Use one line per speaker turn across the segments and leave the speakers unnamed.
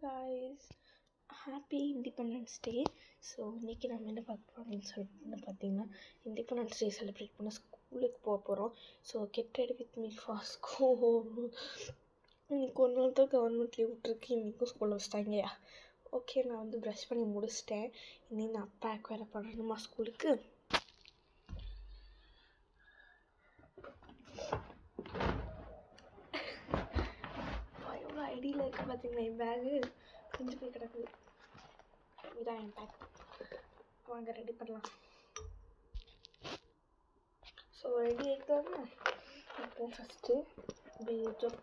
guys, happy independence day. So இன்றைக்கி நம்ம என்ன பார்க்க போகிறோம்னு சொல்லிட்டு பார்த்தீங்கன்னா, இண்டிபெண்டன்ஸ் டே செலிப்ரேட் பண்ண ஸ்கூலுக்கு போக போகிறோம். So get ready with me for school. இன்னைக்கு ஒரு நாள் தான் கவர்மெண்ட் லீவ் விட்டுருக்கு, இன்றைக்கும் ஸ்கூலில் வச்சிட்டாங்கயா. ஓகே, நான் வந்து ப்ரஷ் பண்ணி முடிச்சிட்டேன். இன்னைக்கு நான் பேக் வேறு பண்ணணுமா ஸ்கூலுக்கு. எவ்வளோ ஐடியில் இருக்க பார்த்தீங்களா, என் பேகு கொஞ்சம் போய் கிடக்குது. இதான் என் பேக். வாங்க ரெடி பண்ணலாம். ஸோ ரெடி ஆகிட்டோம்னா இப்போ ஃபஸ்ட்டு பேஜம்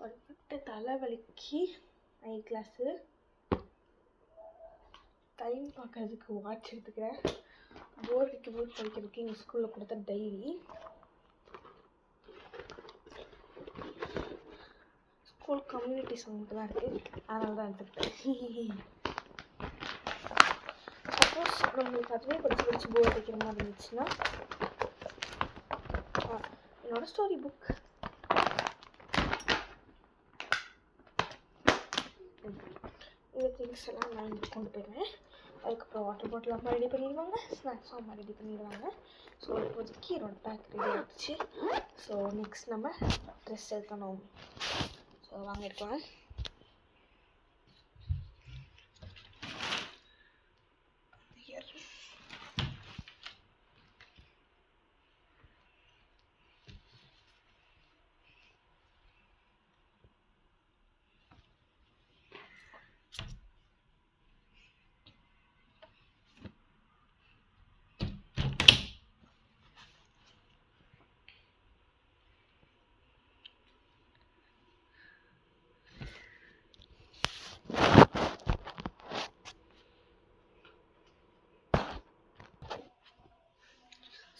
ஒரு பட்டு தலைவலிக்கு ஐ கிளாஸு டைம் பார்க்கறதுக்கு வாட்ச் எடுத்துக்கிறேன். போர்டுக்கு போர்ட் படிக்கிறதுக்கு எங்கள் ஸ்கூலில் கொடுத்த டைரி, ஸ்கூல் கம்யூனிட்டி சாங் மட்டும் தான் இருக்குது, அதனால தான் எடுத்துக்கிட்டேன். சப்போஸ் நம்மளுக்கு அதுவே படித்து போர் அடிக்கிற மாதிரி இருந்துச்சுன்னா என்னோடய ஸ்டோரி புக், இந்த திங்ஸ் எல்லாம் நான் இங்கே கொண்டு போயிடுவேன். அதுக்கப்புறம் வாட்டர் பாட்டில் அம்மா ரெடி பண்ணிடுவாங்க, ஸ்நாக்ஸும் அம்மா ரெடி பண்ணிடுவாங்க. ஸோ இப்போதைக்கு என்னோட பேக் ரெடி ஆகிடுச்சு. ஸோ நெக்ஸ்ட் நம்ம ட்ரெஸ் எடுக்கணும். ஸோ வாங்க எடுக்கலாம்.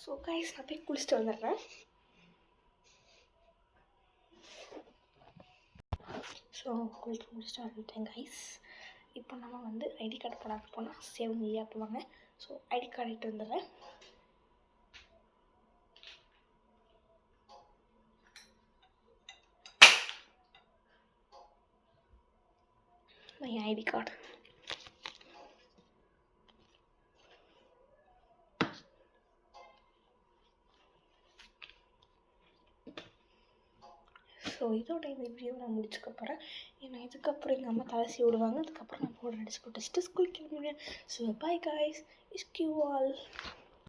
ஸோ கைஸ், நான் போய் குளிச்சுட்டு வந்துடுறேன். ஸோ குளிச்சு முடிச்சுட்டு வந்துட்டேன் கைஸ். இப்போ நம்ம வந்து ஐடி கார்டு போனால் சேவ் இல்லையா போவாங்க. ஸோ ஐடி கார்டு எடுத்து வந்துடுறேன். என் ஐடி கார்டு ஸோ இதோட இந்த வீடியோ நான் முடிச்சுக்க போகிறேன். ஏன்னா இதுக்கப்புறம் எங்கள் அம்மா தலை சீவி விடுவாங்க. அதுக்கப்புறம் நான் போட ட்ரெஸ் போட்டு ஸ்கூல் கிளம்பிடுவேன். So bye guys, see you all.